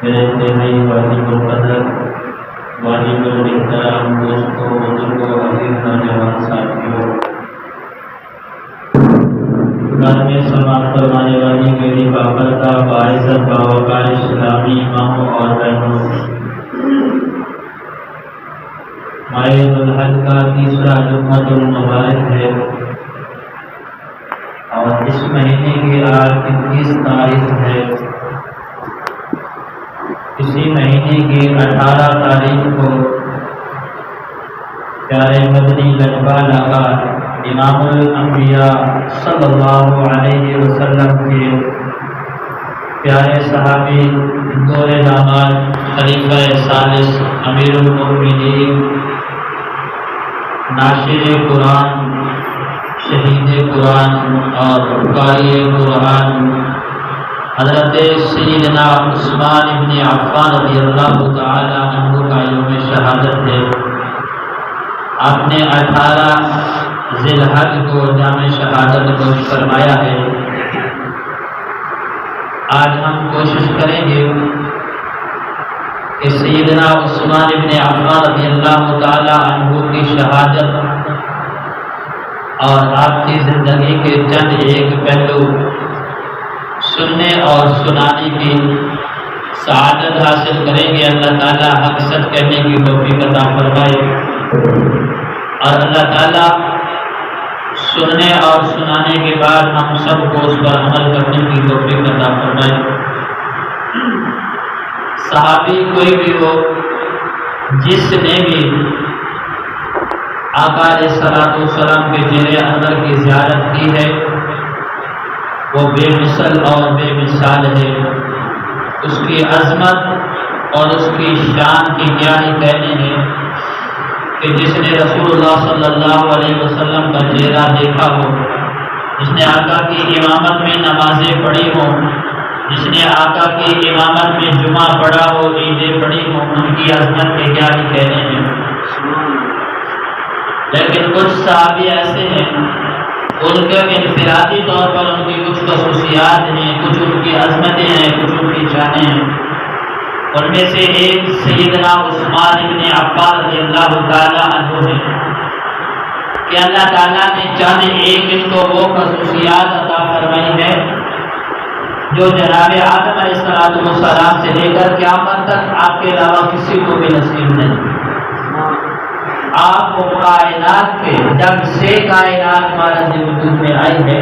میرے انتہائی واجب القدر واجب الاحترام دوستوں بزرگوں عزیز نوجوان ساتھیوں، گھر میں سماعت فرمانے والی میری باقرتا باعزت باوقار اسلامی ماؤں اور بہنوں، ماہ ذوالحج کا تیسرا جمعۃ المبارک ہے اور اس مہینے کی آج 29 تاریخ ہے۔ اسی مہینے کی 18 تاریخ کو پیارے مدنی لجپال آقا امام الانبیاء صلی اللہ علیہ وسلم کے پیارے صحابی دور داماد خلیفہ ثالث امیر المؤمنین ناشر قرآن شہید قرآن اور قاری قرآن حضرت سیدنا عثمان بن عفان رضی اللہ تعالی عنہ کا یوم شہادت ہے۔ آپ نے 18 ذی الحج کو جامع شہادت کو فرمایا ہے۔ آج ہم کوشش کریں گے کہ سیدنا عثمان بن عفان رضی اللہ تعالی عنہ کی شہادت اور آپ کی زندگی کے چند ایک پہلو سننے اور سنانے کی سعادت حاصل کریں گے۔ اللہ تعالیٰ حق سچ کہنے کی توفیق عطا فرمائے اور اللہ تعالیٰ سننے اور سنانے کے بعد ہم سب کو اس پر عمل کرنے کی توفیق عطا فرمائے۔ صحابی کوئی بھی ہو جس نے بھی آقا علیہ الصلوۃ والسلام کے زیر اندر کی زیارت کی ہے وہ بے مثل اور بے مثال ہے۔ اس کی عظمت اور اس کی شان کی کیا ہی کہنے ہیں کہ جس نے رسول اللہ صلی اللہ علیہ وسلم کا چہرہ دیکھا ہو، جس نے آقا کی امامت میں نمازیں پڑھی ہوں، جس نے آقا کی امامت میں جمعہ پڑھا ہو، عیدیں پڑھی ہوں، ان کی عظمت کے کیا ہی کہنے ہیں۔ لیکن کچھ صحابی ایسے ہیں ان کے انفرادی طور پر ان کی کچھ خصوصیات ہیں، کچھ ان کی عظمتیں ہیں، کچھ ان کی شانیں ہیں۔ ان میں سے ایک سیدنا عثمان بن عفان رضی اللہ تعالی عنہ ہے کہ اللہ تعالیٰ نے چاند ایک ان کو وہ خصوصیات عطا فرمائی ہے جو جناب آدم علیہ السلام سے لے کر قیامت تک آپ کے علاوہ کسی کو بھی نصیب نہیں۔ آپ کو کائنات کے جب سے کائنات ہمارا وجود میں آئی ہے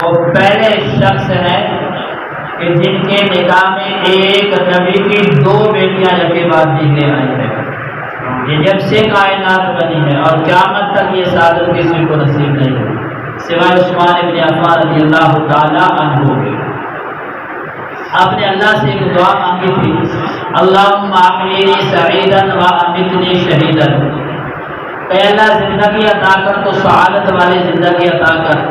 وہ پہلے شخص ہیں کہ جن کے نکاح میں ایک نبی کی 2 بیٹیاں یکے بعد دیکھنے آئی ہے۔ یہ جب سے کائنات بنی ہے اور قیامت تک یہ سعادت کسی کو نصیب نہیں ہے سوائے عثمان بن عفان رضی اللہ تعالی عنہ کے۔ آپ نے اللہ سے ایک دعا مانگی تھی، اللہم احیینی سعیدا و امیتنی شہیدا، کہ اللہ زندگی عطا کر تو سعادت والی زندگی عطا کر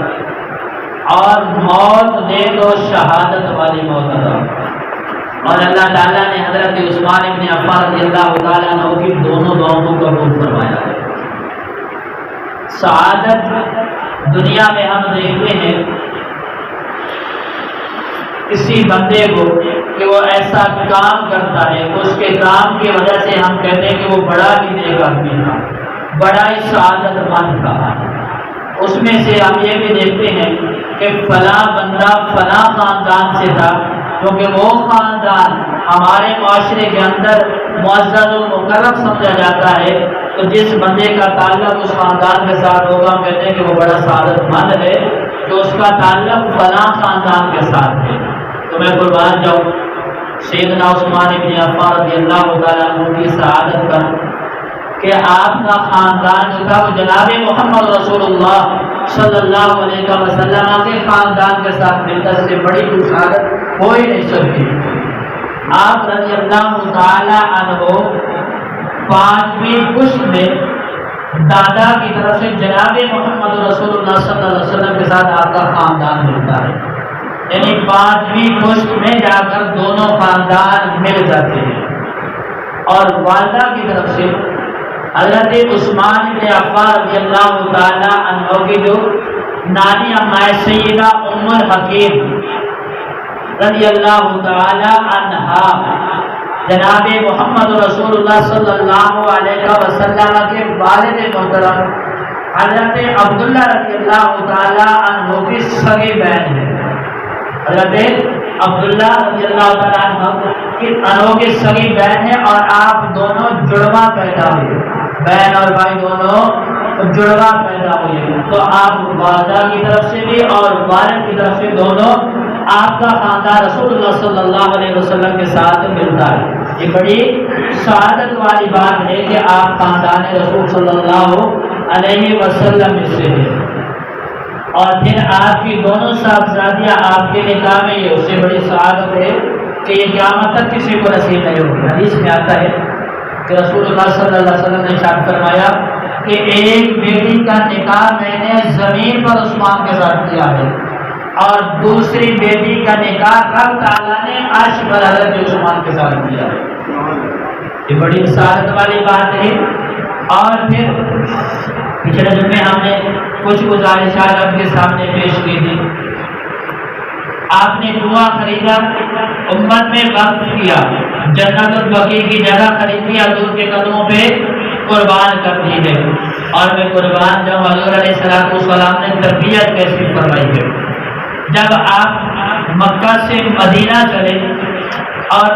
اور موت دے تو شہادت والی موت عطا کر۔ اور اللہ تعالیٰ نے حضرت عثمان بن عفان رضی اللہ تعالیٰ عنہ کی دونوں دعاؤں کو قبول فرمایا ہے۔ سعادت دنیا میں ہم دیکھتے ہیں کسی بندے کو کہ وہ ایسا کام کرتا ہے تو اس کے کام کی وجہ سے ہم کہتے ہیں کہ وہ بڑا ہی نیک آدمی تھا، بڑا ہی سعادت مند تھا۔ اس میں سے ہم یہ بھی دیکھتے ہیں کہ فلاں بندہ فلاں خاندان سے تھا، کیونکہ وہ خاندان ہمارے معاشرے کے اندر معزز و مکرم سمجھا جاتا ہے، تو جس بندے کا تعلق اس خاندان کے ساتھ ہوگا ہم کہتے ہیں کہ وہ بڑا سعادت مند ہے، تو اس کا تعلق فلاں خاندان کے ساتھ ہے۔ تو میں قربان جاؤں سیدنا عثمان بن عفان رضی اللہ تعالیٰ عنہ کی سعادت پر کہ آپ کا خاندان جو تھا وہ جناب محمد رسول اللہ صلی اللہ علیہ وسلم کے خاندان کے ساتھ ملنے سے بڑی کوئی سعادت ہو ہی نہیں سکتی۔ آپ رضی اللہ تعالی عنہ 5ویں پشت میں دادا کی طرف سے جناب محمد رسول اللہ صلی اللہ علیہ وسلم کے ساتھ آپ کا خاندان ملتا ہے، یعنی 5ویں پشت میں جا کر دونوں خاندان مل جاتے ہیں۔ اور والدہ کی طرف سے حضرت عثمان بن عفان رضی اللہ تعالی عنہ کی جو نانی اماں سیدہ ام الحکیم رضی اللہ تعالی عنہا جناب محمد رسول اللہ صلی اللہ علیہ وسلم کے والد محترم حضرت عبداللہ رضی اللہ تعالی عنہ کی سگی بہن ہے. حضرت عبداللہ رضی اللہ تعالی عنہ کی سگی بہن ہے اور آپ دونوں جڑواں پیدا ہوئے, بہن اور بھائی دونوں جڑواں پیدا ہوئے. تو آپ والدہ کی طرف سے بھی اور والد کی طرف سے دونوں آپ کا خاندان رسول اللہ صلی اللہ علیہ وسلم کے ساتھ ملتا ہے. یہ بڑی سعادت والی بات ہے کہ آپ خاندان رسول صلی اللہ علیہ وسلم میں سے ہیں. اور پھر آپ کی دونوں صاحبزادیاں آپ کے نکاح میں, یہ اس سے بڑی سعادت ہے کہ یہ قیامت تک کسی کو نصیب نہیں ہوگی. حدیث میں آتا ہے کہ رسول اللہ صلی اللہ علیہ وسلم نے ارشاد فرمایا کہ ایک بیٹی کا نکاح میں نے زمین پر عثمان کے ساتھ کیا ہے اور دوسری بیٹی کا نکاح رب تعالیٰ نے عرش پر حضرت عثمان کے ساتھ کیا ہے. یہ بڑی سعادت والی بات ہے. اور پھر پچھلے جمعے ہم نے کچھ گزارشات آپ کے سامنے پیش کی تھی. آپ نے کنواں خریدا, امت میں وقف کیا, جنت البقیع کی جگہ خریدی, حضور کے قدموں پہ قربان کر دی ہے. اور میں قربان جب حضور علیہ السلام نے تربیت کیسی فرمائی ہے. جب آپ مکہ سے مدینہ چلے اور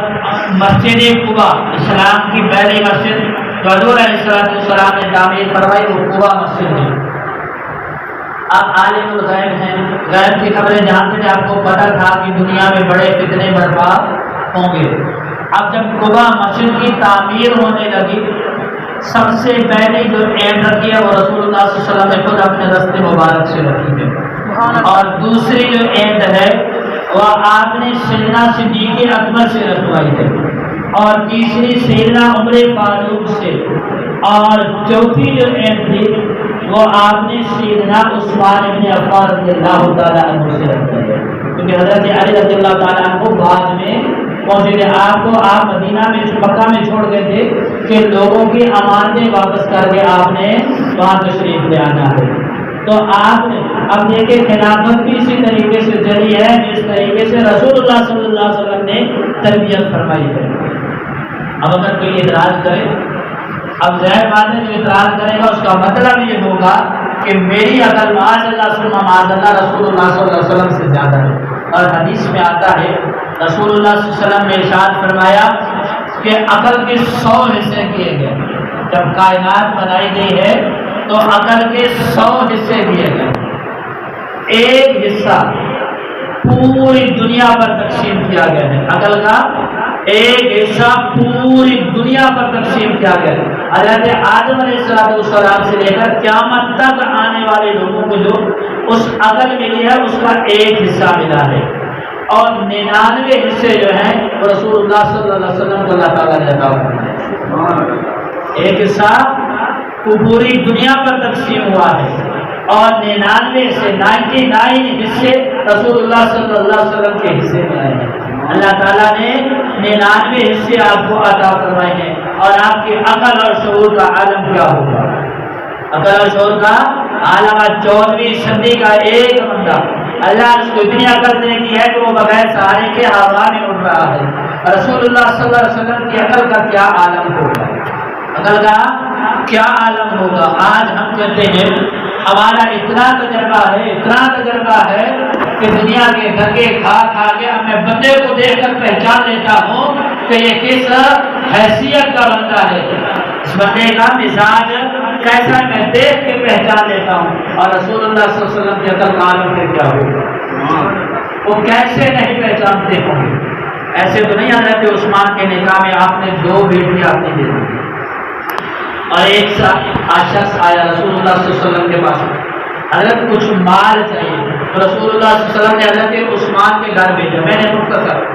مسجد قباء اسلام کی پہلی مسجد جو حضور علیہ السلام نے تعمیر فرمائی وہ قباء مسجد ہے. آپ عالم الغیب ہیں, غیب کی خبریں جانتے تھے, آپ کو پتہ تھا کہ دنیا میں بڑے فتنے برپا ہوں گے. اب جب قباء مسجد کی تعمیر ہونے لگی, سب سے پہلے جو اینڈ رکھی ہے وہ رسول اللہ صلی اللہ علیہ وسلم نے خود اپنے دست مبارک سے رکھی ہے. اور دوسری جو اینڈ ہے وہ آپ نے سیدنا صدیق اکبر سے رکھوائی ہے. اور تیسری سیدنا عمر فاروق سے. اور چوتھی جو اینڈ تھی وہ آپ نے سیدنا عثمان بن عفان رضی اللہ تعالیٰ عنہ سے رکھی ہے, کیونکہ حضرت علی رضی اللہ تعالیٰ عنہ بعد میں پہنچے تھے. آپ مدینہ میں مکہ میں چھوڑ گئے تھے کہ لوگوں کی امانتیں واپس کر کے آپ نے وہاں تشریف لے آنا ہے. تو آپ نے اب دیکھیں خلافت بھی اسی طریقے سے چلی ہے جس طریقے سے رسول اللہ صلی اللہ علیہ وسلم نے تربیت فرمائی ہے. اب اگر کوئی اعتراض کرے, اب ظاہر بات ہے جو اعتراض کرے گا اس کا مطلب یہ ہوگا کہ میری عقل معاذ اللہ رسول اللہ صلی اللہ علیہ وسلم سے زیادہ ہے. اور حدیث میں آتا ہے رسول اللہ صلی اللہ علیہ وسلم نے ارشاد فرمایا کہ عقل کے 100 حصے کیے گئے. جب کائنات بنائی گئی ہے تو عقل کے 100 حصے دیے گئے. ایک حصہ پوری دنیا پر تقسیم کیا گیا ہے. عقل کا ایک حصہ پوری دنیا پر تقسیم کیا گیا ہے. حضرت آدم علیہ السلام سے لے کر قیامت تک آنے والے لوگوں کو جو اس عقل ملی ہے اس کا ایک حصہ ملا ہے. اور 99 حصے جو ہیں وہ رسول اللہ صلی اللہ علیہ وسلم کو اللہ تعالیٰ نے عطا فرمائے. ایک حصہ پوری دنیا پر تقسیم ہوا ہے اور 99 سے 99 حصے رسول اللہ صلی اللہ علیہ وسلم کے حصے میں آئے ہیں. اللہ تعالیٰ نے 99 حصے آپ کو عطا فرمائے ہیں. اور آپ کی عقل اور شعور کا عالم کیا ہوگا. عقل اور شعور کا عالم 14ویں صدی کا ایک بندہ اللہ نے اس کو اتنی عقل دے دی ہے کہ وہ بغیر سہارے کے ہوا میں اڑ رہا ہے. رسول اللہ صلی اللہ علیہ وسلم کی عقل کا کیا عالم ہوگا, عقل کا کیا عالم ہوگا. آج ہم کہتے ہیں ہمارا اتنا تجربہ ہے کہ دنیا کے دھکے کھا کے میں بندے کو دیکھ کر پہچان لیتا ہوں کہ یہ کس حیثیت کا بندہ ہے, اس بندے کا مزاج کیسا میں دیکھ کے پہچان لیتا ہوں. اور رسول اللہ صلی اللہ علیہ وسلم کی عقل کا عالم پھر کیا ہوگا, وہ کیسے نہیں پہچانتے ہوں گے. ایسے تو نہیں حضرت عثمان کے نکاح میں آپ نے 2 بیٹیاں اپنی دے دی اور ایک شخص آیا رسول اللہ صلی اللہ علیہ وسلم کے پاس, حضرت کچھ مال چاہیے. تو رسول اللہ صلی اللہ علیہ وسلم نے حضرت عثمان کے گھر بھیجا. میں نے مختصر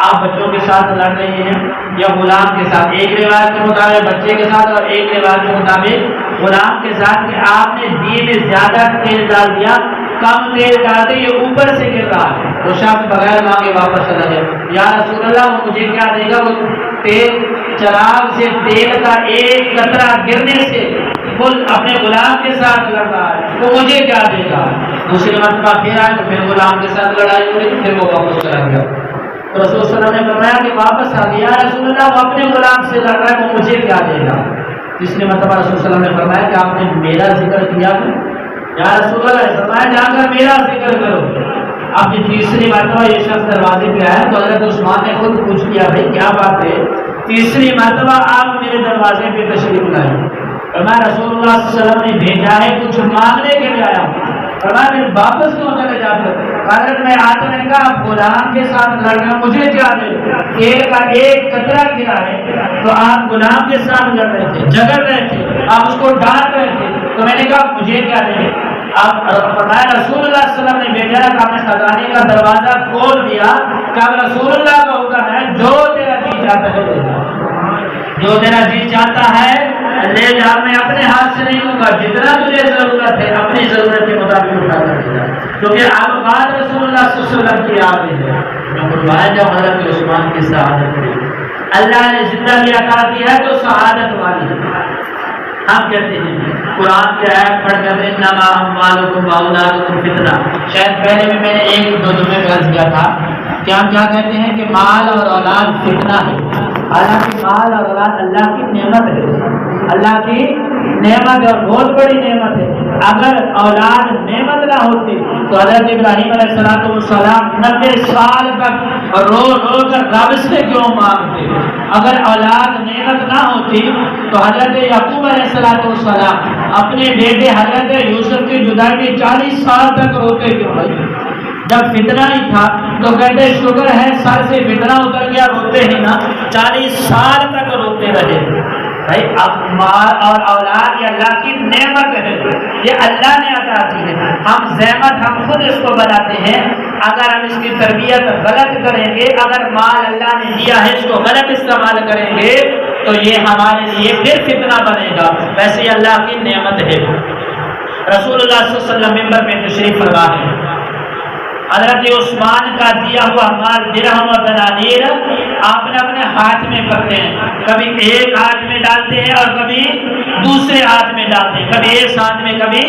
آپ بچوں کے ساتھ لڑ رہی ہیں یا غلام کے ساتھ, ایک روایت کے مطابق بچے کے ساتھ اور ایک روایت کے مطابق غلام کے ساتھ, کہ آپ نے دی میں زیادہ تیل ڈال دیا, کم تیل ڈال دے یہ اوپر سے گر رہا ہے. وہ شخص بغیر مانگے واپس چلا گیا. یا رسول اللہ وہ مجھے کیا دے گا, وہ تیل چراغ سے تیل کا ایک قطرہ گرنے سے وہ اپنے غلام کے ساتھ لڑ رہا ہے, وہ مجھے کیا دے گا. دوسری مرتبہ پھر آئے تو پھر غلام کے ساتھ لڑائی ہوئی, پھر وہ واپس چلا گیا. تو رسول صلی اللہ علیہ وسلم نے فرمایا کہ واپس آ گیا رسول اللہ وہ اپنے غلام سے لڑ رہا ہے وہ مجھے کیا دے گا؟ تیسری مرتبہ رسول صلی اللہ علیہ وسلم نے فرمایا کہ آپ نے میرا ذکر کیا یا رسول اللہ نے فرمایا جا کر میرا ذکر کرو۔ اب جب تیسری مرتبہ یہ شخص دروازے پہ آیا تو حضرت عثمان نے خود پوچھ لیا بھائی کیا بات ہے، تیسری مرتبہ آپ میرے دروازے پہ تشریف لائے؟ فرمایا رسول اللہ صلی اللہ علیہ وسلم نے بھیجا ہے کچھ مانگنے کے لیے آیا ہوں۔ فرمایا پھر واپس کیوں چلے جاتے؟ حضرت میں آتا نے کہا آپ غلام کے ساتھ لڑ رہے ہیں مجھے کیا دے؟ تیل کا ایک قطرہ گرا ہے تو آپ غلام کے ساتھ لڑ رہے تھے، جھگڑ رہے تھے، آپ اس کو ڈانٹ رہے تھے، تو میں نے کہا مجھے کیا دے؟ آپ فرمایا رسول اللہ صلی اللہ علیہ وسلم نے بھیجا کہ آپ نے خزانے کا دروازہ کھول دیا کہ اب رسول اللہ کا حکم ہے جو تیرا جی چاہتا ہے لے جا، جو تیرا جی چاہتا ہے لے جا، میں اپنے ہاتھ سے نہیں دوں گا، جتنا تجھے ضرورت ہے اپنی ضرورت کے مطابق اٹھا کر لے جا، کیونکہ اب بات رسول اللہ صلی اللہ علیہ وسلم کی آ گئی ہے۔ میں فرمایا جب حضرت عثمان کی شہادت ہوئی، اللہ نے زندگی عطا کی ہے تو شہادت والی ہے۔ ہم کہتے ہیں قرآن کی آیت پڑھ کر انما اموالکم واولادکم فتنہ، شاید پہلے بھی میں نے ایک دو جملے میں عرض کیا تھا کہ ہم کیا کہتے ہیں کہ مال اور اولاد فتنہ ہے، حالانکہ مال اور اولاد اللہ کی نعمت ہے، اللہ کی نعمت اور بہت بڑی نعمت ہے۔ اگر اولاد نعمت نہ ہوتی تو حضرت ابراہیم علیہ السلام 90 سال تک رو رو کر رب سے کیوں مانگتے؟ اگر اولاد نعمت نہ ہوتی تو حضرت یعقوب علیہ السلام اپنے بیٹے حضرت یوسف کی جدائی میں 40 سال تک روتے کیوں بھائی؟ جب فتنہ ہی تھا تو کہتے شکر ہے سر سے فتنہ اتر گیا، روتے ہی نا، 40 سال تک روتے رہے۔ بھائی اب مال اور اولاد یہ اللہ کی نعمت ہے، یہ اللہ نے عطا کی ہے، ہم زحمت ہم خود اس کو بناتے ہیں۔ اگر ہم اس کی تربیت غلط کریں گے، اگر مال اللہ نے دیا ہے اس کو غلط استعمال کریں گے تو یہ ہمارے لیے پھر فتنہ بنے گا، ویسے یہ اللہ کی نعمت ہے۔ رسول اللہ صلی اللہ علیہ وسلم منبر میں تشریف فرما ہے، حضرت عثمان کا دیا ہوا مال درہم و دنانیر آپ نے اپنے ہاتھ میں پکڑے ہیں، کبھی ایک ہاتھ میں ڈالتے ہیں اور کبھی دوسرے ہاتھ میں ڈالتے ہیں، کبھی اس ہاتھ میں کبھی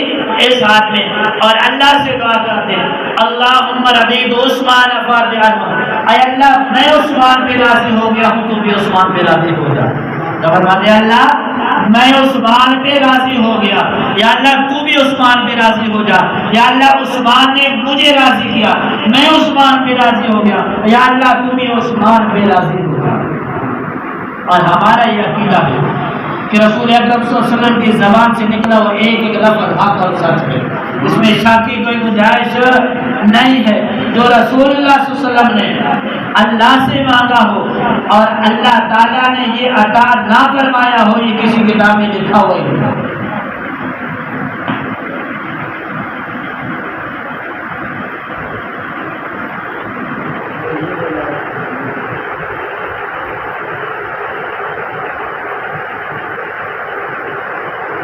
اس ہاتھ میں، اور اللہ سے دعا کرتے ہیں اللہم رضیت عثمان فارض عنہ، اے اللہ میں عثمان پہ راضی ہو گیا ہوں تو بھی عثمان پہ راضی ہو جا۔ تو فرماتے ہیں اللہ میں عثمان پہ راضی ہو گیا، یا اللہ تو بھی عثمان پہ راضی ہو جا، یا اللہ عثمان نے مجھے راضی کیا میں عثمان پہ راضی ہو گیا، یا اللہ تو بھی عثمان پہ راضی ہو جا۔ اور ہمارا یہ عقیدہ ہے کہ رسول اکرم صلی اللہ علیہ وسلم کی زبان سے نکلا وہ ایک ایک لفظ حق اور سچ ہے، اس میں شک کی کوئی گنجائش نہیں ہے۔ جو رسول اللہ صلی اللہ علیہ وسلم نے اللہ سے مانگا ہو اور اللہ تعالیٰ نے یہ عطا نہ فرمایا ہو، یہ کسی کتاب میں لکھا ہوا ہی نہیں۔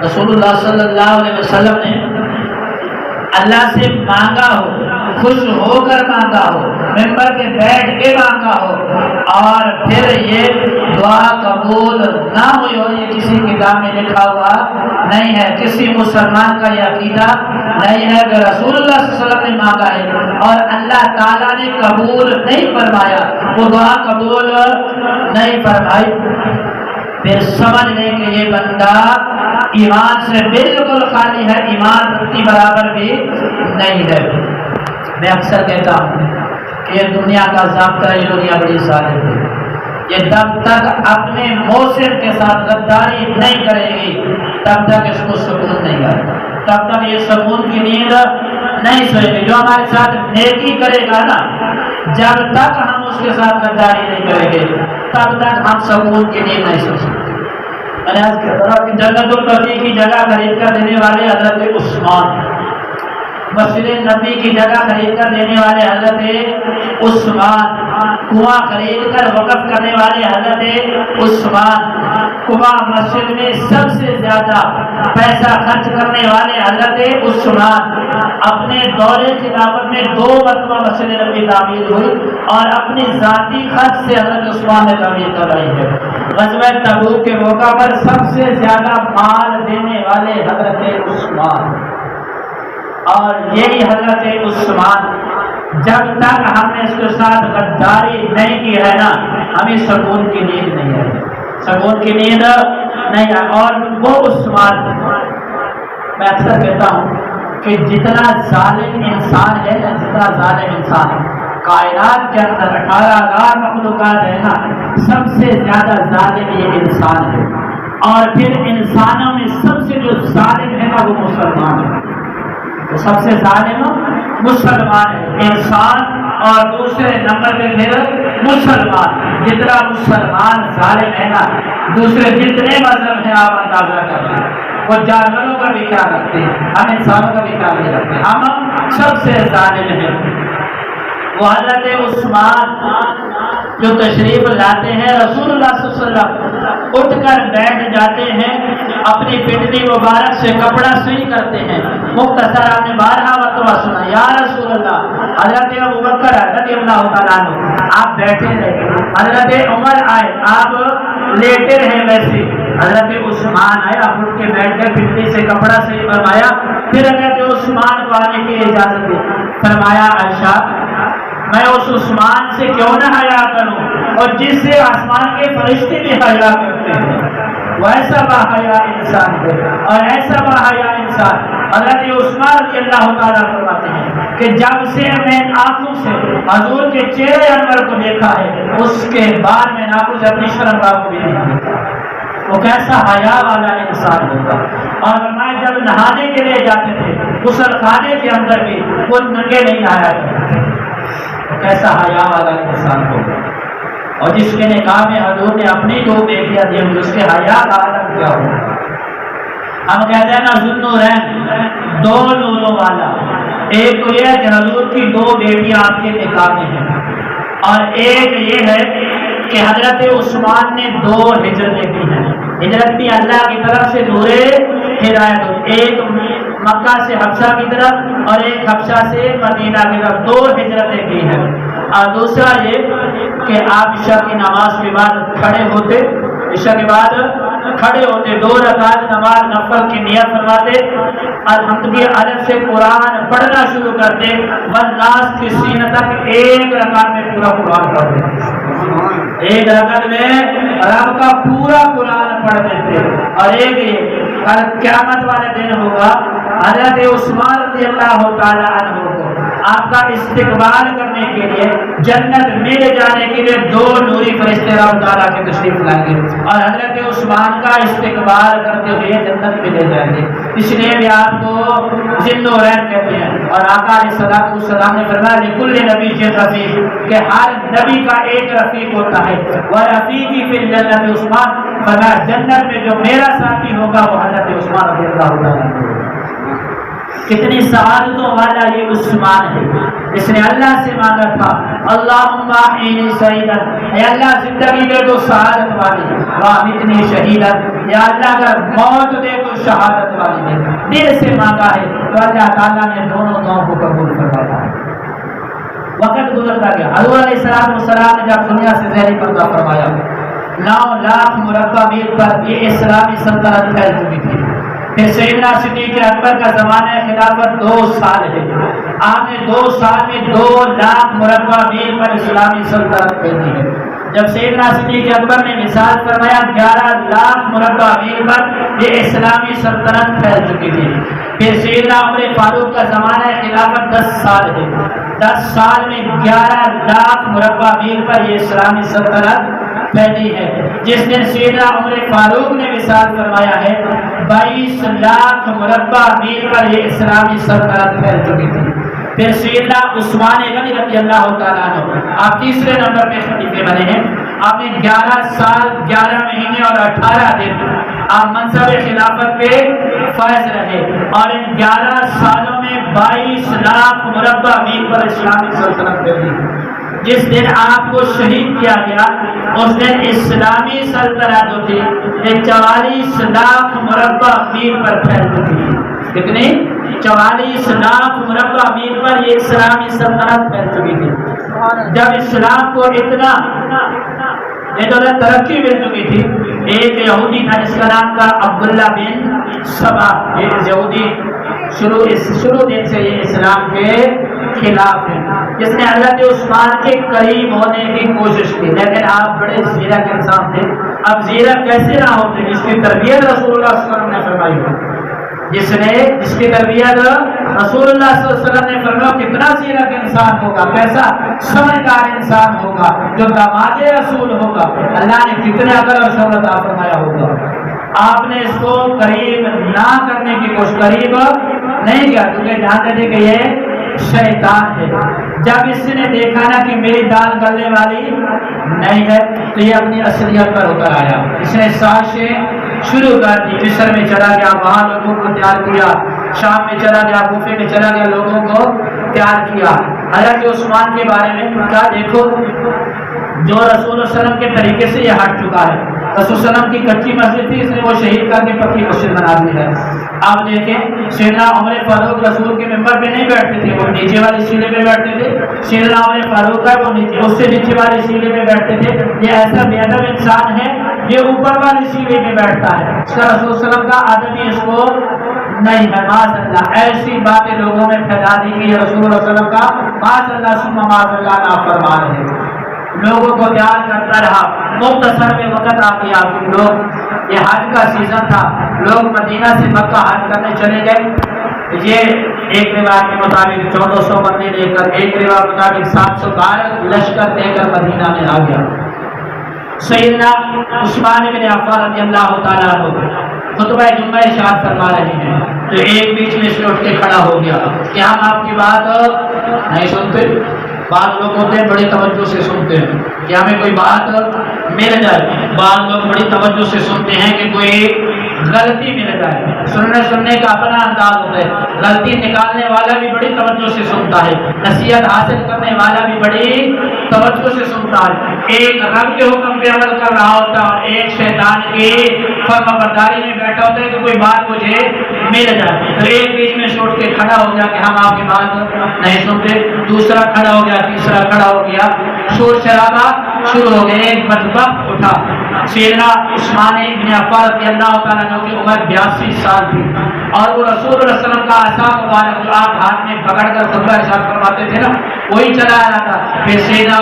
رسول اللہ صلی اللہ علیہ وسلم نے اللہ سے مانگا ہو، خوش ہو کر مانگا ہو، ممبر پہ بیٹھ کے مانگا ہو اور پھر یہ دعا قبول نہ ہوئی ہو، یہ کسی کتاب میں لکھا ہوا نہیں ہے، کسی مسلمان کا یہ عقیدہ نہیں ہے کہ رسول اللہ صلی اللہ علیہ وسلم نے مانگا ہے اور اللہ تعالیٰ نے قبول نہیں فرمایا، وہ دعا قبول نہیں فرمائی، پھر سمجھ لیں کہ یہ بندہ ایمان سے بالکل خالی ہے، ایمان کی برابر بھی نہیں ہے۔ میں اکثر کہتا ہوں کہ یہ دنیا کا ضابطہ، یہ دنیا بڑی ظالم ہے، یہ جب تک اپنے موصر کے ساتھ غداری نہیں کرے گی تب تک اس کو سکون نہیں آئے گا، تب تک یہ سکون کی نیند نہیں سوئے گی۔ جو ہمارے ساتھ نیکی کرے گا نا، جب تک ہم اس کے ساتھ غداری نہیں کریں گے تب تک ہم سکون کی نیند نہیں سو سکتے۔ میں نے آج کہا کہ جنت البقیع کی جگہ خرید کر دینے والے حضرت عثمان، مسجد نبی کی جگہ خرید کر دینے والے حضرت عثمان، کنواں خرید کر وقف کرنے والے حضرت عثمان، کنواں مسجد میں سب سے زیادہ پیسہ خرچ کرنے والے حضرت عثمان، اپنے دور خلافت میں 2 مرتبہ مسجد نبی تعمیر ہوئی اور اپنی ذاتی خرچ سے حضرت عثمان نے تعمیر کروائی ہے۔ غزوہ تبوک کے موقع پر سب سے زیادہ مال دینے والے حضرت عثمان، اور یہی حضرت عثمان جب تک ہم نے اس کے ساتھ غداری نہیں کی ہے نا، ہمیں سکون کی نیند نہیں ہے، سکون کی نیند نہیں ہے۔ اور وہ عثمان، میں اکثر کہتا ہوں کہ جتنا ظالم انسان ہے نا، جتنا ظالم انسان ہے کائنات کے اندر 18,000 مخلوقات ہے نا، سب سے زیادہ ظالم یہ انسان ہے۔ اور پھر انسانوں میں سب سے جو ظالم ہے نا وہ مسلمان ہے، تو سب سے ظالم مسلمان ہے انسان، اور دوسرے نمبر پہ پھر مسلمان۔ جتنا مسلمان ظالم ہے نا، دوسرے جتنے مذہب ہیں آپ اندازہ کرتے ہیں، وہ جانوروں کا بھی خیال رکھتے ہیں، ہم انسانوں کا بھی خیال نہیں رکھتے، ہم سب سے ظالم ہیں۔ وہ حضرت عثمان جو تشریف لاتے ہیں، رسول اللہ صلی اللہ علیہ وسلم اٹھ کر بیٹھ جاتے ہیں، اپنی پنڈلی مبارک سے کپڑا صحیح کرتے ہیں۔ مختصر آپ نے 12 مرتبہ سنا یا رسول اللہ۔ حضرت ابوبکر رضی اللہ تعالیٰ عنہ آپ بیٹھے رہے، حضرت عمر آئے آپ لیٹے رہے ویسے، حضرت عثمان آئے آپ اٹھ کے بیٹھ کر پنڈلی سے کپڑا صحیح فرمایا، پھر حضرت عثمان کو آنے کی اجازت دی، فرمایا عائشہ میں اس عثمان سے کیوں نہ حیا کروں، اور جس سے آسمان کے فرشتے بھی حیا کرتے ہیں، وہ ایسا باحیا انسان ہے، اور ایسا باحیا انسان حضرت عثمان رضی اللہ تعالیٰ فرماتے ہیں کہ جب سے میں آنکھوں سے حضور کے چہرے انور کو دیکھا ہے، اس کے بعد میں آنکھوں سے اپنی شرمگاہ کو بھی نہیں دیکھا۔ وہ کیسا حیا والا انسان ہوگا۔ اور فرمایا جب نہانے کے لیے جاتے تھے غسل خانے کے اندر بھی وہ ننگے نہیں نہایا کرتے تھے، کیسا حیا والا انسان ہوگا۔ اور جس کے نکاح میں حضور نے اپنی 2 بیٹیاں دی، اس کے حیا کا عالم کیا ہوگا۔ ہم کہتے ہیں نا ذوالنورین، 2 نوروں والا، ایک تو یہ ہے کہ حضور کی 2 بیٹیاں آپ کے نکاح میں ہیں، اور ایک یہ ہے کہ حضرت عثمان نے 2 ہجرتیں کی ہیں۔ ہجرت بھی اللہ کی طرف سے نور ہدایت، ایک مکہ سے حبشہ کی طرف اور ایک حبشہ سے مدینہ کی طرف، 2 ہجرتیں کی ہیں۔ اور دوسرا یہ کہ آپ عشاء کی نماز کے بعد کھڑے ہوتے، عشاء کے بعد کھڑے ہوتے 2 رکعت نماز نفل کی نیت فرماتے، الحمدللہ عدد سے قرآن پڑھنا شروع کرتے، والناس کی سین تک 1 رکعت میں پورا قرآن پڑھتے، 1 رکعت میں رب کا پورا قرآن پڑھ دیتے۔ اور ایک یہ قیامت والے دن ہوگا، حضرت عثمان رضی اللہ تعالیٰ عنہ کو آپ کا استقبال کرنے کے لیے جنت میں لے جانے کے لیے 2 نوری فرشتے رب تعالیٰ کے تشریف لائیں گے، اور حضرت عثمان کا استقبال کرتے ہوئے جنت میں لے جائیں گے۔ اس لیے بھی آپ کو ذوالنورین کہتے ہیں۔ اور آقا علیہ الصلوۃ والسلام نے فرمایا لکل نبی رفیق، کہ ہر نبی کا ایک رفیق ہوتا ہے، ورفیقی فی الجنت عثمان، فرمایا جنت میں جو میرا ساتھی ہوگا وہ حضرت عثمان رضی اللہ تعالیٰ عنہ۔ کتنی سعادتوں والا یہ عثمان ہے، اس نے اللہ سے مانگا تھا اللہم احیینی سعیدا، اے اللہ زندگی دے تو سعادت والی، وامیتنی شہیدا، یا اللہ اگر موت دے تو شہادت والی دے، دل سے مانگا ہے تو اللہ تعالیٰ نے دونوں دعاؤں کو قبول فرمایا ہے۔ وقت گزرتا گیا، حضور علیہ السلام نے جب دنیا سے زہری پردہ فرمایا، 9 لاکھ مربع میل پر یہ اسلامی سلطنت پھیل چکی تھی۔ پھر سیدنا صدیق اکبر کا زمانہ خلافت 2 سال ہے، آپ نے 2 سال میں 2 لاکھ مربع میل پر اسلامی سلطنت پھیلی ہے۔ جب سیدنا صدیق اکبر نے مثال فرمایا 11 لاکھ مربع میل پر یہ اسلامی سلطنت پھیل چکی تھی۔ پھر سیدنا عمر فاروق کا زمانہ خلافت 10 سال ہے، 10 سال میں 11 لاکھ مربع میل پر یہ اسلامی سلطنت پھیلی ہے۔ جس دن سیدنا عمر فاروق نے مثال فرمایا ہے 22 لاکھ مربع میل پر یہ اسلامی سلطنت پھیل چکی تھی۔ پھر سیدنا عثمان غنی رضی اللہ تعالیٰ عنہ آپ تیسرے نمبر پہ خلیفہ بنے ہیں، آپ نے 11 سال 11 مہینے اور 18 دن آپ منصب خلافت پہ فائز رہے، اور ان 11 سالوں میں 22 لاکھ مربع میل پر اسلامی سلطنت پھیلی۔ جس دن آپ کو شہید کیا گیا اس دن اسلامی سلطنت جو تھی یہ 44 لاکھ مربع میل پر پھیل چکی تھی۔ کتنی؟ 44 لاکھ مربع میل پر یہ اسلامی سلطنت پھیل چکی تھی۔ جب اسلام کو اتنا ترقی مل چکی تھی، ایک یہودی تھا جس کا نام تھا عبداللہ بن سبا، یہ یہودی شروع دن سے یہ اسلام کے خلاف ہے، جس نے حضرت عثمان کے قریب ہونے کی کوشش کی، لیکن آپ بڑے زیرک انسان تھے، اب زیرک کیسے نہ ہوتے جس کی تربیت رسول اللہ صلی اللہ علیہ وسلم نے فرمائی ہو، جس کی تربیت رسول اللہ صلی اللہ علیہ وسلم نے فرمایا، کتنا زیرک انسان ہوگا، کیسا سمجھدار انسان ہوگا، جو داماد رسول ہوگا، اللہ نے کتنے عقل اور صبر عطا فرمایا ہوگا۔ آپ نے اس کو قریب نہ کرنے کی کوشش، قریب نہیں کیا، کیونکہ جانتے تھے کہ یہ شیطان ہے۔ جب اس نے دیکھا نا کہ میری دال گلنے والی نہیں ہے تو یہ اپنی اصلیت پر اتر آیا، اس نے سازشیں شروع کر دی، مصر میں چلا گیا، وہاں لوگوں کو تیار کیا، شام میں چلا گیا، کوفے میں چلا گیا، لوگوں کو تیار کیا۔ حضرت عثمان کے بارے میں کہا دیکھو جو رسول اللہ علیہ وسلم کے طریقے سے یہ ہٹ چکا ہے، رسول اللہ علیہ وسلم کی کچی مسجد تھی، اس نے وہ شہید کر کے پکی مسجد بنا دی ہے۔ آپ دیکھیں سیدنا عمر فاروق رسول کے ممبر پہ نہیں بیٹھتے تھے، وہ نیچے والی سیڑھی پہ بیٹھتے تھے، سیدنا عمر فاروق ہے وہ نیچے اس سے نیچے والی سیڑھی پہ بیٹھتے تھے۔ یہ ایسا بے ادب انسان ہے، یہ اوپر والی سیڑھی پہ بیٹھتا ہے، اس کا رسول صلی اللہ علیہ وسلم کا آدم ہی اس کو نہیں ہے، معاذ اللہ۔ ایسی باتیں لوگوں میں پھیلا دی کہ یہ رسول اللہ صلی اللہ علیہ وسلم کا معاذ اللہ ثم معاذ اللہ نافرمان ہے۔ لوگوں کو تیار کرتا رہا، مختصر میں وقت آ گیا کہ لوگ، یہ حج کا سیزن تھا، لوگ مدینہ سے مکہ حج کرنے چلے گئے۔ یہ ایک روایت کے مطابق 1400 بندے لے کر، ایک روایت کے مطابق 712 لشکر دے کر مدینہ میں آ گیا۔ سیدنا عثمان بن عفان رضی اللہ تعالیٰ عنہ خطبہ جمعہ ارشاد فرما رہے ہیں تو ایک بیچ میں سے اٹھ کے کھڑا ہو گیا کہ ہم آپ کی بات نہیں سنتے۔ بعض لوگ ہوتے ہیں بڑی توجہ سے سنتے ہیں کہ ہمیں کوئی بات مل جائے، بعض لوگ بڑی توجہ سے سنتے ہیں کہ کوئی غلطی مل جائے، سننے کا اپنا انداز ہوتا ہے، غلطی نکالنے والا بھی بڑی توجہ سے سنتا ہے، نصیحت حاصل کرنے والا بھی بڑی توجہ سے سنتا ہے۔ ایک رب کے حکم پہ عمل کر رہا ہوتا ہے اور ایک شیطان کی فرما برداری میں بیٹھا ہوتا ہے کہ کوئی بات مجھے مل جائے، تو ایک بیچ میں چھوڑ کے کھڑا ہو گیا کہ ہم آپ کی بات نہیں سنتے، دوسرا کھڑا ہو گیا، تیسرا کھڑا ہو گیا، شور شرابہ شروع ہو گئے۔ ایک بدبخت اٹھا، سیدنا عثمان بن عفان رضی اللہ تعالیٰ عنہ کی عمر 82 سال تھی اور وہ رسول اللہ صلی اللہ علیہ وسلم کا عصا مبارک جو آپ ہاتھ میں پکڑ کر خطبہ ارشاد فرماتے تھے نا، وہی چلا رہا تھا۔ پھر سیدنا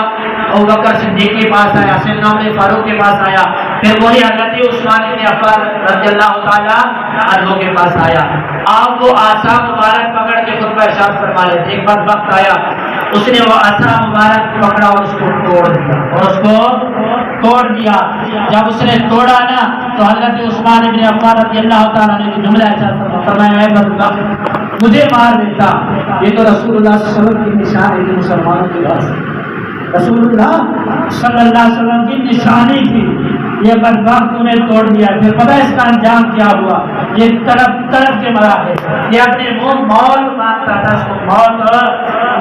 ابوبکر صدیق کے پاس آیا، سیدنا عمر فاروق کے پاس آیا، پھر وہی حضرت عثمان بن عفان رضی اللہ تعالیٰ عنہ کے پاس آیا۔ آپ وہ عصا مبارک پکڑ کے خطبہ ارشاد فرما رہے تھے، ایک بدبخت آیا، اس نے وہ عصا مبارک پکڑا اور اس کو توڑ دیا۔ جب اس نے توڑا نا تو حضرت عثمان بن عفان رضی اللہ تعالیٰ نے جملہ ایسا فرمایا، اے بدبخت مجھے مار دیتا، یہ تو رسول اللہ صلی اللہ علیہ وسلم کی نشانی تھی، مسلمانوں کی بات، رسول اللہ صلی اللہ علیہ وسلم کی نشانی تھی، یہ بدبخت نے توڑ دیا۔ پھر پتہ اس کا انجام کیا ہوا، یہ طرف کے مرا ہے، یہ اپنے منہ موت مانگتا تھا، اس کو موت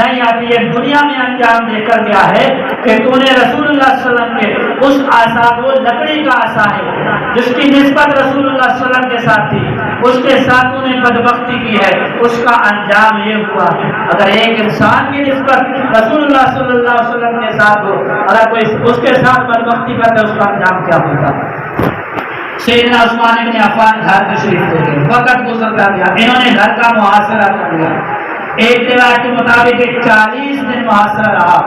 نہیں آتی، یہ دنیا میں انجام دے کر گیا ہے کہ تو نے رسول اللہ صلی اللہ علیہ وسلم کے اس عصا کو، لکڑی کا عصا ہے جس کی نسبت رسول اللہ صلی اللہ علیہ وسلم کے ساتھ تھی، اس کے ساتھ تو نے بدبختی کی ہے، اس کا انجام یہ ہوا۔ اگر ایک انسان کی نسبت رسول اللہ صلی اللہ علیہ وسلم کے ساتھ ہو، اگر کوئی اس کے ساتھ بدبختی کرتا ہے، اس کا انجام کیا ہوگا۔ سیدنا عثمان بن عفان گھر تشریف لے گئے، وقت گزرتا گیا، انہوں نے گھر کا محاصرہ کر لیا۔ ایک روایت کے مطابق 40 دن محاصرہ رہا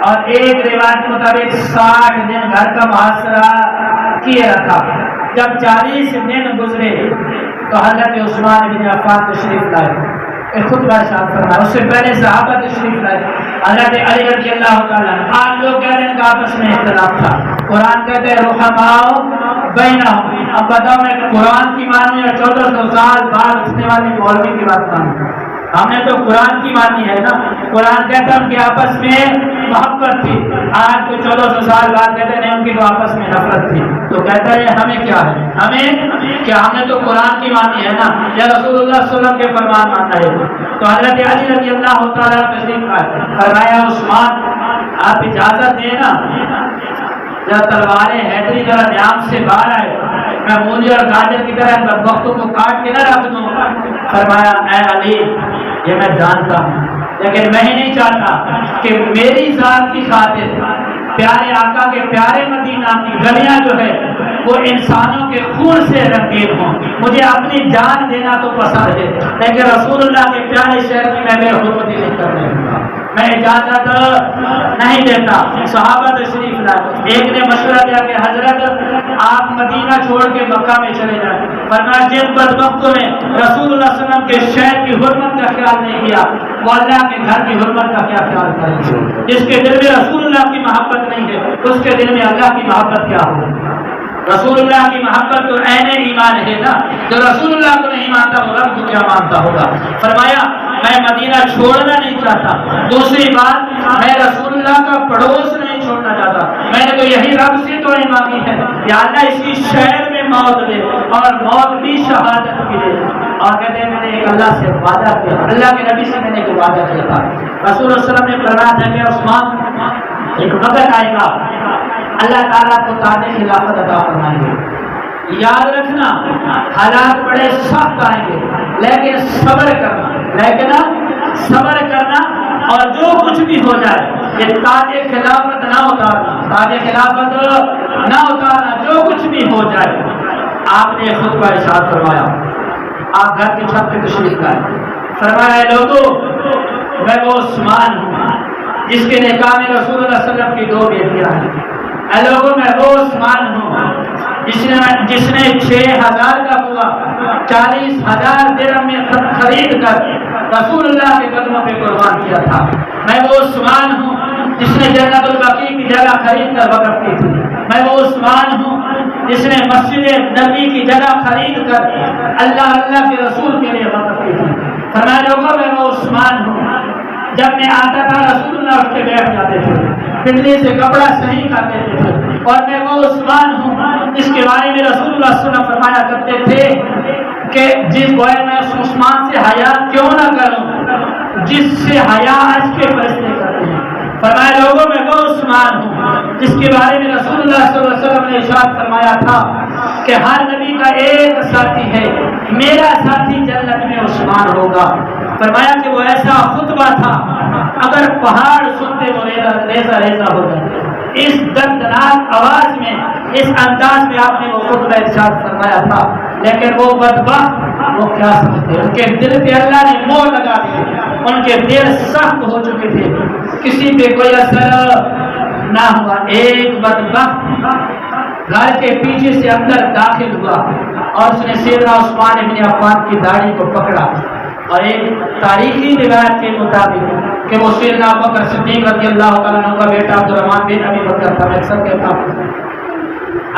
اور ایک روایت کے مطابق 60 دن گھر کا محاصرہ کیے رکھا۔ جب 40 دن گزرے تو حضرت عثمان بن عفان تشریف لائے، ایک خطبہ ارشاد فرمایا، اس سے پہلے صحابہ تشریف لائے، حضرت علی رضی اللہ تعالیٰ عنہ۔ آج لوگ کہتے ہیں کہ آپس میں اختلاف تھا، قرآن کہتے ہیں رحماء بینہم، اب بتاؤ میں قرآن کی مانوں یا 1400 سال بعد اٹھنے والی مولوی کی بات مانوں؟ ہم نے تو قرآن کی مانی ہے نا، قرآن کہتا ہے ان کی آپس میں محبت تھی، آج تو 1400 سال بعد کہتے ہیں ان کی تو آپس میں نفرت تھی، تو کہتا ہے ہمیں کیا ہے، ہمیں کیا، ہم نے تو قرآن کی مانی ہے نا، یا رسول اللہ صلی اللہ علیہ وسلم کے فرمان ماننا ہے۔ تو حضرت علی رضی اللہ تعالیٰ تشریف لائے، فرمایا عثمان آپ اجازت دیں نا، ذرا تلواریں حیدری ذرا نیام سے باہر آئے، میں مولی اور گاجر کی طرح بدبختوں کو کاٹ کے نہ رکھ دوں۔ فرمایا اے علی یہ میں جانتا ہوں، لیکن میں ہی نہیں چاہتا کہ میری ذات کی خاطر پیارے آقا کے پیارے مدینہ کی گلیاں جو ہے وہ انسانوں کے خون سے رنگین ہوں، مجھے اپنی جان دینا تو پسند ہے، لیکن رسول اللہ کے پیارے شہر کی میں بے حرمتی نہیں کرنے دوں گا۔ میں اجازت نہیں دیتا۔ صحابہ تشریف لائے، ایک نے مشورہ دیا کہ حضرت آپ مدینہ چھوڑ کے مکہ میں چلے جائیں۔ فرمایا جن بدبختوں نے رسول اللہ صلی اللہ علیہ وسلم کے شہر کی حرمت کا خیال نہیں کیا، وہ اللہ کے گھر کی حرمت کا کیا خیال کرے؟ جس کے دل میں رسول اللہ کی محبت نہیں ہے، اس کے دل میں اللہ کی محبت کیا ہو؟ رسول اللہ کی محبت تو عین ایمان ہے نا۔ جو رسول اللہ کو نہیں مانتا وہ رب کو کیا مانتا ہوگا؟ فرمایا میں مدینہ چھوڑنا نہیں چاہتا۔ دوسری بات، میں رسول اللہ کا پڑوس نہیں چھوڑنا چاہتا۔ میں نے تو یہی رب سے دعائیں مانگی ہے کہ اللہ اس کی شہر میں موت دے اور موت بھی شہادت کی دے۔ اور کہتے ہیں میں نے ایک اللہ سے وعدہ کیا، اللہ کے نبی سے میں نے ایک وعدہ کیا تھا۔ رسول اللہ صلی اللہ علیہ وسلم نے فرمایا تھا کہ عثمان ایک وقت آئے گا اللہ تعالیٰ کو تاج خلافت عطا فرمائیں گے۔ یاد رکھنا حالات بڑے سخت آئیں گے، لیکن صبر کرنا اور جو کچھ بھی ہو جائے یہ تاج خلافت نہ اتارنا، تاج خلافت نہ اتارنا، جو کچھ بھی ہو جائے۔ آپ نے خطبہ ارشاد فرمایا، آپ گھر کی چھت پہ تشریف لائے، فرمایا اے لوگوں میں وہ عثمان ہوں جس کے نکاح میں رسول اللہ صلی اللہ علیہ وسلم کی 2 بیٹیاں ہیں۔ اے لوگوں میں وہ عثمان ہوں جس نے 6000 کا پورا 40,000 درہم میں خرید کر رسول اللہ کے قدموں پہ قربان کیا تھا۔ میں وہ عثمان ہوں جس نے جنت البقیع کی جگہ خرید کر وقف کی تھی۔ میں وہ عثمان ہوں جس نے مسجد نبی کی جگہ خرید کر اللہ کے رسول کے لیے وقف کی تھی۔ فرمایا لوگوں میں وہ عثمان ہوں جب میں آتا تھا رسول اللہ اٹھ کے بیٹھ جاتے تھے، پنڈلی سے کپڑا صحیح کرتے تھے۔ اور میں وہ عثمان ہوں جس کے بارے میں رسول اللہ صلی اللہ علیہ وسلم فرمایا کرتے تھے کہ جس گویا میں اس عثمان سے حیا کیوں نہ کروں جس سے حیا آج کے فرشتے کرتے ہیں۔ فرمایا لوگوں میں وہ عثمان ہوں جس کے بارے میں رسول اللہ صلی اللہ علیہ وسلم نے ارشاد فرمایا تھا کہ ہر نبی کا ایک ساتھی ہے، میرا ساتھی جنت میں عثمان ہوگا۔ فرمایا کہ وہ ایسا خطبہ تھا اگر پہاڑ سنتے وہ ریزہ ہو جاتے۔ اس دردناک آواز میں، اس انداز میں آپ نے وہ خطبہ ارشاد فرمایا تھا، لیکن وہ بدبخت وہ کیا سمجھتے، ان کے دل پہ اللہ نے مہر لگا دی، ان کے دل سخت ہو چکے تھے، کسی پہ کوئی اثر نہ ہوا۔ ایک بدبخت گھر کے پیچھے سے اندر داخل ہوا اور اس نے سیدنا عثمان بن عفان کی داڑھی کو پکڑا، اور ایک تاریخی روایت کے مطابق کہ وہ سیدنا ابوبکر صدیق رضی اللہ تعالیٰ عنہ کا بیٹا عبدالرحمن بن ابی بکر تھا۔ میں اکثر کہتا ہوں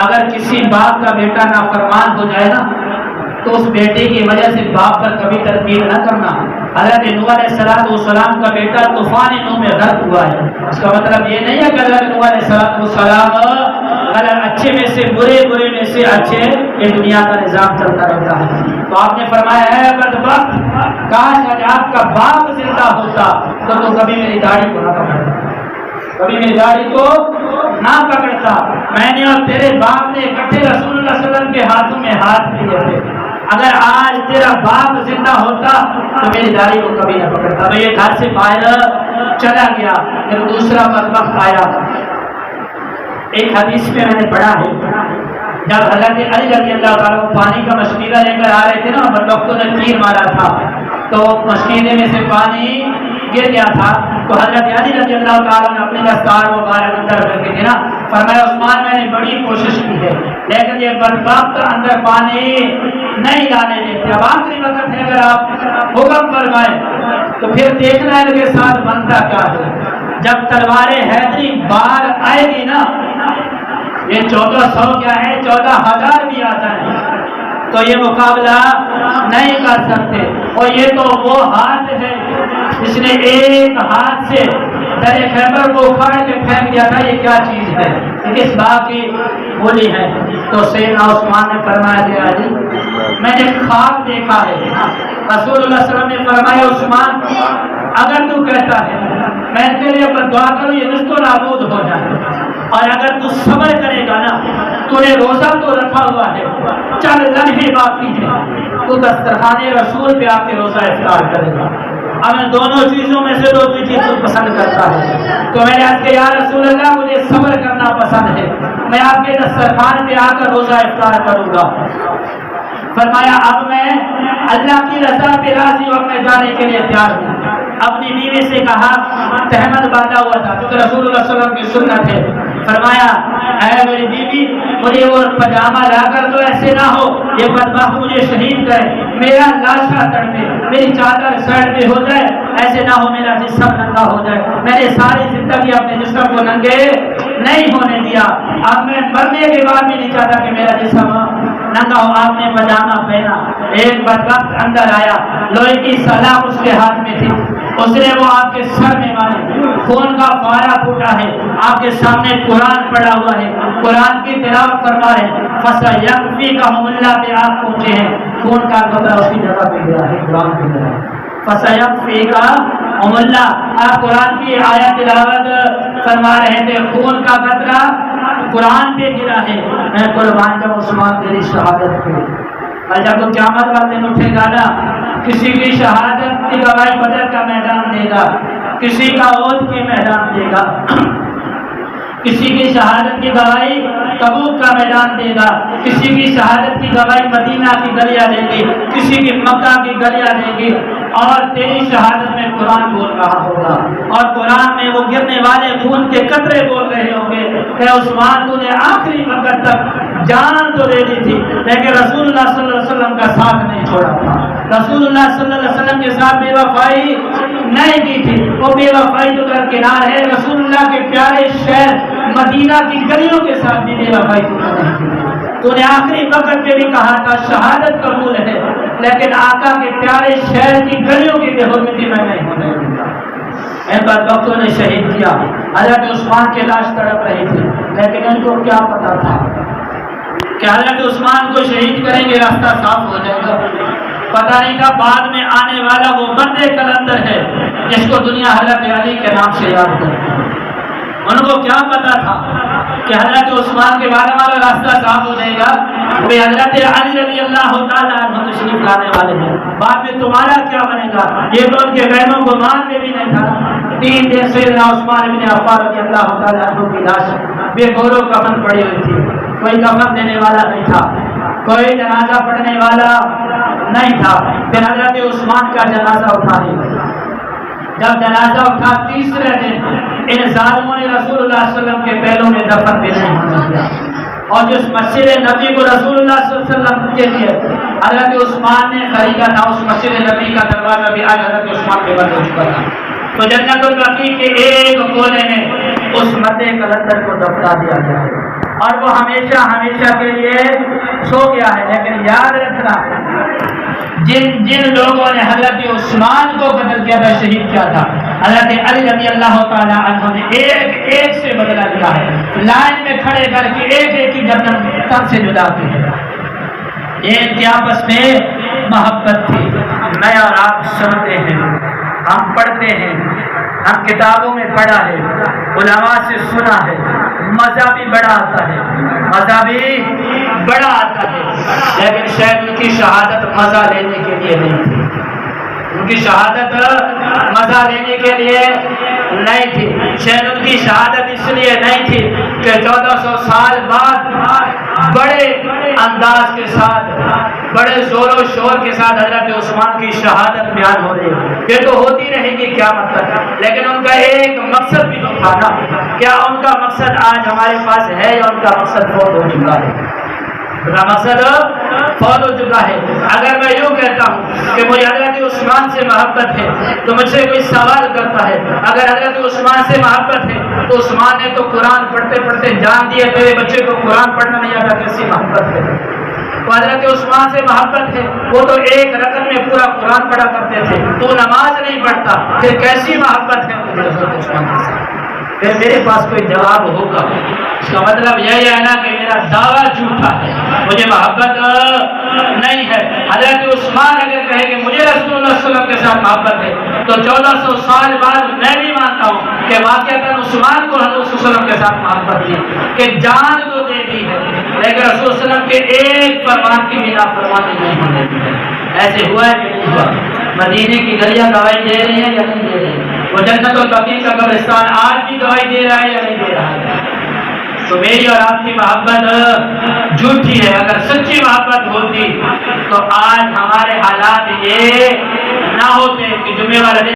اگر کسی باپ کا بیٹا نافرمان ہو جائے نا تو اس بیٹے کی وجہ سے باپ پر کبھی تنقید نہ کرنا۔ حضرت نوح علیہ السلام کا بیٹا طوفان نوح میں غرق ہوا ہے، اس کا مطلب یہ نہیں ہے کہ حضرت نوح علیہ السلام اگر اچھے میں سے برے میں سے اچھے یہ دنیا کا نظام چلتا رہتا ہے۔ تو آپ نے فرمایا ہے بدبخت کاش آج آپ کا باپ زندہ ہوتا تو کبھی میری داڑھی کو نہ پکڑتا، کبھی میری داڑھی کو نہ پکڑتا۔ میں نے اور تیرے باپ نے اکٹھے رسول اللہ صلی اللہ علیہ وسلم کے ہاتھوں میں ہاتھ لیے تھے، اگر آج تیرا باپ زندہ ہوتا تو میری داڑھی کو کبھی نہ پکڑتا۔ تو یہ گھر سے باہر چلا گیا، پھر دوسرا بدبخت آیا۔ ایک حدیث میں نے پڑھا ہے جب حضرت علی رضی اللہ تعالیٰ پانی کا مشکیزہ لے کر آ رہے تھے نا، بدبختوں نے تیر مارا تھا تو مشکیزے میں سے پانی گر گیا تھا، تو حضرت علی رضی اللہ تعالیٰ نے اپنی دستار مبارک اندر کر کے دینا، فرمایا عثمان میں نے بڑی کوشش کی ہے لیکن یہ بدبخت اندر پانی نہیں لانے دیتے، اب آخری وقت ہے اگر آپ حکم فرمائیں تو پھر دیکھنا ان کے ساتھ بنتا کیا ہے۔ جب تلوار حیدری باہر آئے گی نا، یہ 1400 کیا ہے 14,000 بھی آ جائیں تو یہ مقابلہ نہیں کر سکتے۔ اور یہ تو وہ ہاتھ ہے جس نے ایک ہاتھ سے در خیبر کو اکھاڑ کے پھینک دیا تھا، یہ کیا چیز ہے، یہ کس بات کی بولی ہے؟ تو سیدنا عثمان نے فرمایا کہ علی میں نے خواب دیکھا ہے، رسول اللہ صلی اللہ علیہ وسلم نے فرمایا عثمان اگر تو کہتا ہے میں کے لیے دعا کروں یہ نست و نابود ہو جائے، اور اگر تو صبر کرے گا نا، تو نے روزہ تو رکھا ہوا ہے، چند لمحے باقی ہے، تو دسترخوان رسول پہ آ کے روزہ افطار کرے گا۔ اب ان دونوں چیزوں میں سے دو چیز تو پسند کرتا ہے، تو میں نے آج کہ یا رسول اللہ مجھے صبر کرنا پسند ہے، میں آپ کے دسترخوان پہ آ کر روزہ افطار کروں گا۔ فرمایا اب میں اللہ کی رضا پہ راضی اور میں جانے کے لیے تیار ہوں۔ اپنی بیوی سے کہا، تہمت باندھا ہوا تھا کیونکہ رسول اللہ صلی اللہ علیہ وسلم کی سنت ہے، فرمایا اے میری بیوی مجھے وہ پاجامہ لا کر تو ایسے نہ ہو یہ بدبخت مجھے شہید کرے، میرا لاشا تڑپے، میری چادر سائڈ پہ ہو جائے، ایسے نہ ہو میرا جسم ننگا ہو جائے۔ میں نے ساری زندگی اپنے جسم کو ننگے نہیں ہونے دیا، اب میں مرنے کے بعد بھی نہیں چاہتا کہ میرا جسم ننگا ہو۔ آپ نے پاجامہ پہنا، ایک بدبخت اندر آیا، لوہے کی سلاخ اس کے ہاتھ میں تھی، اس نے وہ آپ کے سر میں ماری، خون کا فوارہ پھوٹا ہے، آپ کے سامنے قرآن پڑا ہوا ہے، قرآن کی تلاوت فرما رہے ہیں، فَسَيَكْفِيكَهُمُ اللَّهُ پہ آپ پہنچے ہیں، خون کا قطرہ اسی جگہ پہ گرا ہے، قرآن کی طرح فَسَيَكْفِيكَهُمُ اللَّهُ۔ آپ قرآن کی آیت تلاوت فرما رہے تھے، خون کا قطرہ قرآن پہ گرا ہے، میں قربان جاؤں عثمان تیری شہادت پہ۔ اور جب تو قیامت والے دن اٹھے گا نا، کسی کی شہادت کی گواہی بدر کا میدان دے گا، کسی کا احد کے میدان دے گا، کسی کی شہادت کی گواہی تبوک کا میدان دے گا، کسی کی شہادت کی گواہی مدینہ کی گلیاں دے گی، کسی کی مکہ کی گلیاں دے گی، اور تیری شہادت میں قرآن بول رہا ہوگا، اور قرآن میں وہ گرنے والے خون کے قطرے بول رہے ہوں گے کہ عثمان تو نے آخری وقت تک جان تو دے دی تھی لیکن رسول اللہ صلی اللہ علیہ وسلم کا ساتھ نہیں چھوڑا تھا، رسول اللہ صلی اللہ علیہ وسلم کے ساتھ بے وفائی نہیں کی تھی، وہ بے وفائی تو درکنار ہے، رسول اللہ کے پیارے شہر مدینہ کی گلیوں کے ساتھ بھی بے وفائی تو نہیں کی، تو نے آخری وقت میں بھی کہا تھا شہادت قبول ہے لیکن آقا کے پیارے شہر کی گلیوں کی بے حرمتی میں نہیں ہونے دوں گا۔ ان بدبختوں نے شہید کیا، حضرت عثمان کی لاش تڑپ رہی تھی لیکن ان کو کیا پتا تھا کہ حضرت عثمان کو شہید کریں گے راستہ صاف ہو جائے گا، پتہ نہیں تھا بعد میں آنے والا وہ بندے کلندر ہے جس کو دنیا حضرت علی کے نام سے یاد کرتی ہے۔ ان کو کیا پتا تھا کہ حضرت عثمان کے بارے والا راستہ صاف ہو جائے گا، وہ حضرت علی رضی اللہ تعالیٰ عنہ تشریف لانے والے ہیں، بعد میں تمہارا کیا بنے گا، یہ تو ان کے بہنوں کو مان میں بھی نہیں تھا۔ 3 دن سیدنا عثمان بن عفان رضی اللہ تعالیٰ عنہ کی لاش بے گور و کفن پڑی ہوئی تھی، کوئی کفن دینے والا نہیں تھا، کوئی جنازہ پڑھنے والا نہیں تھا، پھر حضرت عثمان کا جنازہ اٹھانے جب جنازہ اٹھا 3 دن ان ظالموں نے رسول اللہ صلی اللہ علیہ وسلم کے پہلوں میں دفن بھی نہیں ہونے دیا، اور جس مسجد نبی کو رسول اللہ صلی اللہ علیہ وسلم کے لیے حضرت عثمان نے خریدا تھا، اس مسجد نبی کا دروازہ بھی آج حضرت عثمان کے بند ہو چکا تھا، تو جنت البقیع کے ایک کونے میں اس مدے کلندر کو دفنا دیا گیا ہے اور وہ ہمیشہ ہمیشہ کے لیے سو گیا ہے۔ لیکن یاد رکھنا جن لوگوں نے حضرت عثمان کو قتل کیا تھا، شہید کیا تھا، حضرت علی رضی اللہ تعالیٰ عنہ نے ایک ایک سے بدلہ لیا ہے، لائن میں کھڑے کر کے ایک ایک کی گردن تن سے جدا کی ہے۔ ان کے آپس میں محبت تھی، میں اور آپ سنتے ہیں، ہم پڑھتے ہیں، ہم کتابوں میں پڑھا ہے، علماء سے سنا ہے، مزہ بھی بڑا آتا ہے، مزہ بھی بڑا آتا ہے، لیکن شاید ان کی شہادت مزہ لینے کے لیے نہیں تھی، ان کی شہادت مزہ لینے کے لیے نہیں تھی، شاید ان کی شہادت اس لیے نہیں تھی کہ 1400 سال بعد بڑے انداز کے ساتھ، بڑے زور و شور کے ساتھ حضرت عثمان کی شہادت بیان ہو رہی ہے، یہ تو ہوتی رہے گی کیا مطلب، لیکن ان کا ایک مقصد بھی تو تھا نا، کیا ان کا مقصد آج ہمارے پاس ہے یا ان کا مقصد فوت ہو چکا ہے؟ ان کا مقصد فوت ہو چکا ہے۔ اگر میں یوں کہتا ہوں کہ مجھے حضرت عثمان سے محبت ہے تو مجھ سے کوئی سوال کرتا ہے، اگر حضرت عثمان سے محبت ہے تو عثمان نے تو قرآن پڑھتے پڑھتے جان دیا، تیرے بچے کو قرآن پڑھنا نہیں آتا، کیسی محبت ہے؟ تو حضرت عثمان سے محبت ہے، وہ تو ایک رکعت میں پورا قرآن پڑھا کرتے تھے، تو نماز نہیں پڑھتا، پھر کیسی محبت ہے مجھے حضرت عثمان کے ساتھ؟ پھر میرے پاس کوئی جواب ہوگا، اس کا مطلب یہ ہے نا کہ میرا دعویٰ جھوٹا ہے، مجھے محبت نہیں ہے۔ حضرت عثمان اگر کہے کہ مجھے رسول اللہ صلی اللہ علیہ وسلم کے ساتھ محبت ہے تو 1400 سال بعد میں بھی مانتا ہوں کہ واقعتاً عثمان کو حضرت صلی اللہ علیہ وسلم کے ساتھ محبت تھی کہ جان تو دے دی ہے لیکن رسول صلی اللہ علیہ وسلم کے ایک فرمان کی بھی نافرمانی نہیں ہونے دی ہے۔ ایسے ہوا ہے کہ نہیں ہوا؟ مدینے کی گلیاں گواہی دے رہی ہیں یا نہیں دے رہی ہیں؟ وہ جنت البقیع کا قبرستان آج بھی گواہی دے رہا ہے یا نہیں دے رہا ہے؟ تو میری اور آپ کی محبت جھوٹی ہے، اگر سچی محبت ہوتی تو آج ہمارے حالات یہ نہ ہوتے کہ جمعے والے